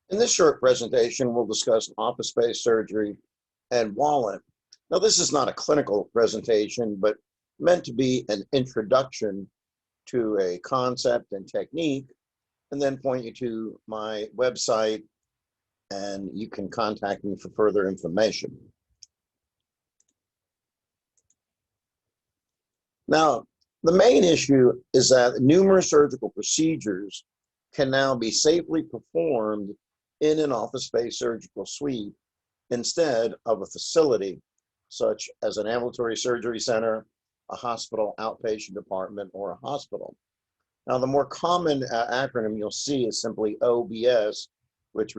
In this short presentation, we'll discuss office-based surgery and WALANT. Now, this is not a clinical presentation, but meant to be an introduction to a concept and technique, and then point you to my website, and you can contact me for further information. Now, the main issue is that numerous surgical procedures can now be safely performed in an office-based surgical suite instead of a facility such as an ambulatory surgery center, a hospital outpatient department, or a hospital. Now, the more common acronym you'll see is simply OBS, which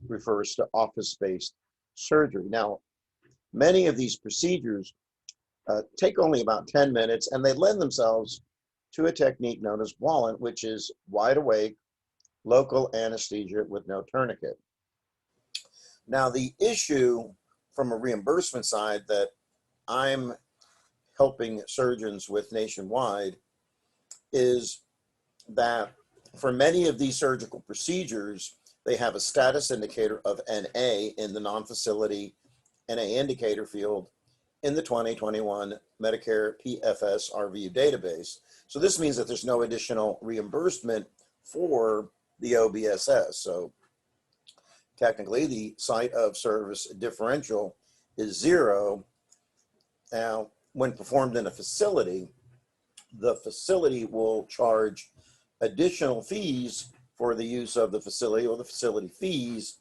refers to office-based surgery. Now, many of these procedures take only about 10 minutes, and they lend themselves to a technique known as WALANT, which is wide awake, local anesthesia with no tourniquet. Now, the issue from a reimbursement side that I'm helping surgeons with nationwide is that for many of these surgical procedures, they have a status indicator of NA in the non-facility NA indicator field in the 2021 Medicare PFS RVU database. So this means that there's no additional reimbursement for the OBSS. So technically, the site of service differential is 0. Now, when performed in a facility, the facility will charge additional fees for the use of the facility or the facility fees.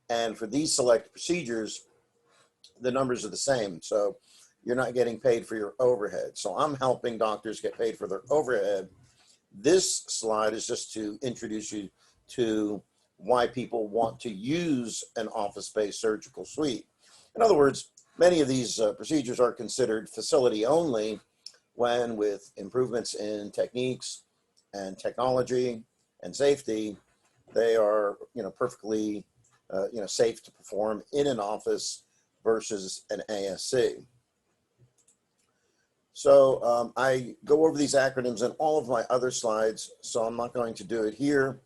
And for these select procedures, the numbers are the same. So you're not getting paid for your overhead. So I'm helping doctors get paid for their overhead. This slide is just to introduce you to why people want to use an office-based surgical suite. In other words, many of these procedures are considered facility only when, with improvements in techniques and technology and safety, they are perfectly safe to perform in an office versus an ASC. So I go over these acronyms in all of my other slides, so I'm not going to do it here.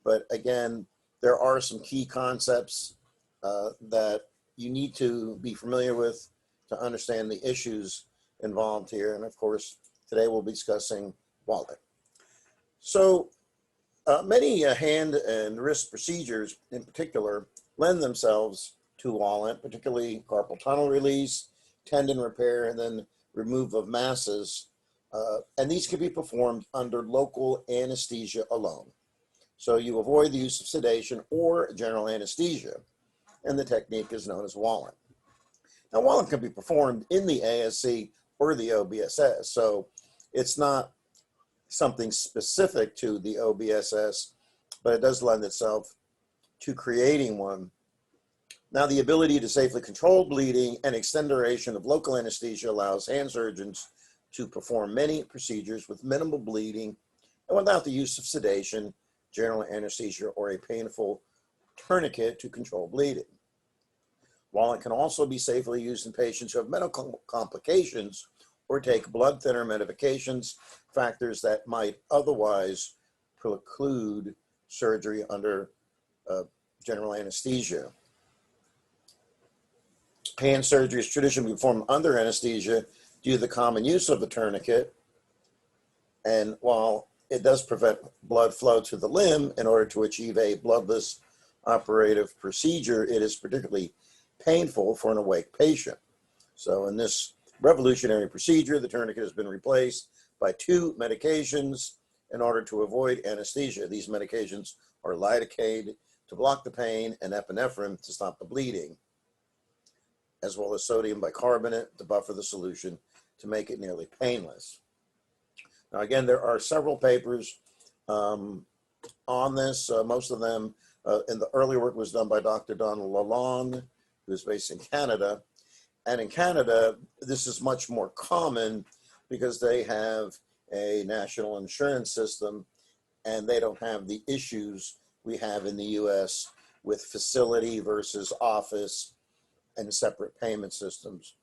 But again, there are some key concepts that you need to be familiar with to understand the issues involved here. And of course, today we'll be discussing WALANT. So many hand and wrist procedures in particular lend themselves to WALANT, particularly carpal tunnel release, tendon repair, and then remove of masses. And these can be performed under local anesthesia alone. So you avoid the use of sedation or general anesthesia, and the technique is known as WALANT. Now, WALANT can be performed in the ASC or the OBSS, so it's not something specific to the OBSS, but it does lend itself to creating one. Now, the ability to safely control bleeding and extend duration of local anesthesia allows hand surgeons to perform many procedures with minimal bleeding and without the use of sedation, general anesthesia, or a painful tourniquet to control bleeding. WALANT can also be safely used in patients who have medical complications or take blood thinner medications, factors that might otherwise preclude surgery under general anesthesia. Hand surgery is traditionally performed under anesthesia due to the common use of the tourniquet. And while it does prevent blood flow to the limb in order to achieve a bloodless operative procedure, it is particularly painful for an awake patient. So in this revolutionary procedure, the tourniquet has been replaced by 2 medications in order to avoid anesthesia. These medications are lidocaine to block the pain and epinephrine to stop the bleeding, as well as sodium bicarbonate to buffer the solution to make it nearly painless. Now, again, there are several papers on this. Most of them in the early work was done by Dr. Donald Lalonde, who is based in Canada. And in Canada, this is much more common because they have a national insurance system and they don't have the issues we have in the US with facility versus office and separate payment systems.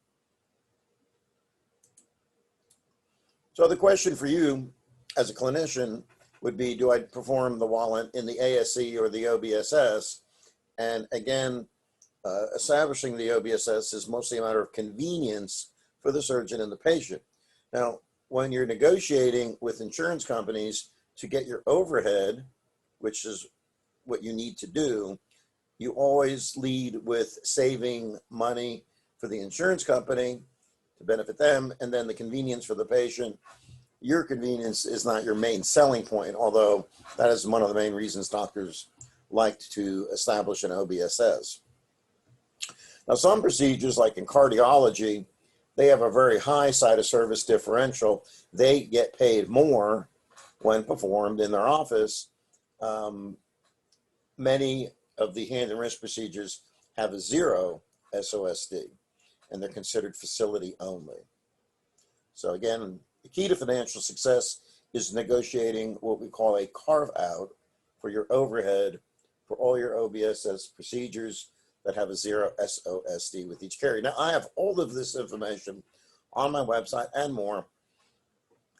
So the question for you as a clinician would be, do I perform the WALANT in the ASC or the OBSS? And again, establishing the OBSS is mostly a matter of convenience for the surgeon and the patient. Now, when you're negotiating with insurance companies to get your overhead, which is what you need to do, you always lead with saving money for the insurance company to benefit them, and then the convenience for the patient. Your convenience is not your main selling point, although that is one of the main reasons doctors like to establish an OBSS. Now, some procedures, like in cardiology, they have a very high site of service differential. They get paid more when performed in their office. Many of the hand and wrist procedures have a 0 SOSD, and they're considered facility only. So again, the key to financial success is negotiating what we call a carve out for your overhead for all your OBSS procedures that have a 0 SOSD with each carrier. Now, I have all of this information on my website and more.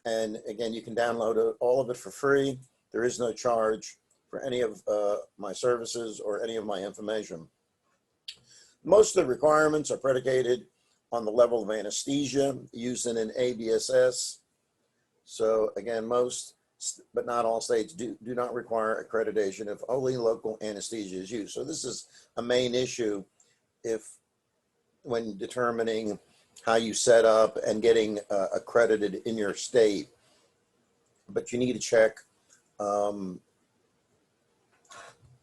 And again, you can download all of it for free. There is no charge for any of my services or any of my information. Most of the requirements are predicated on the level of anesthesia used in an ABSS. So again, most, but not all states do not require accreditation if only local anesthesia is used. So this is a main issue when determining how you set up and getting accredited in your state. But you need to check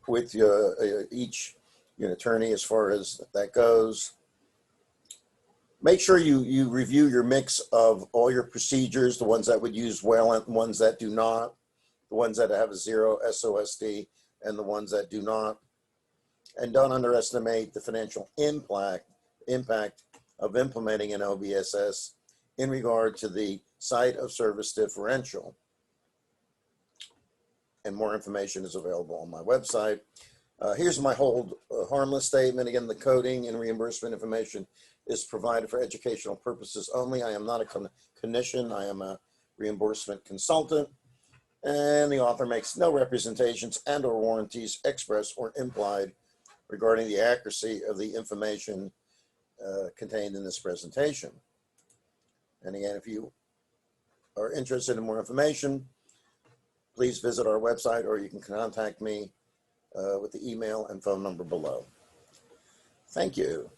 with each attorney as far as that goes. Make sure you review your mix of all your procedures, the ones that would use WALANT, the ones that do not, the ones that have a 0 SOSD, and the ones that do not. And don't underestimate the financial impact of implementing an OBSS in regard to the site of service differential. And more information is available on my website. Here's my hold harmless statement. Again, the coding and reimbursement information is provided for educational purposes only. I am not a clinician. I am a reimbursement consultant. And the author makes no representations and or warranties, express or implied, regarding the accuracy of the information contained in this presentation. And again, if you are interested in more information, please visit our website, or you can contact me with the email and phone number below. Thank you.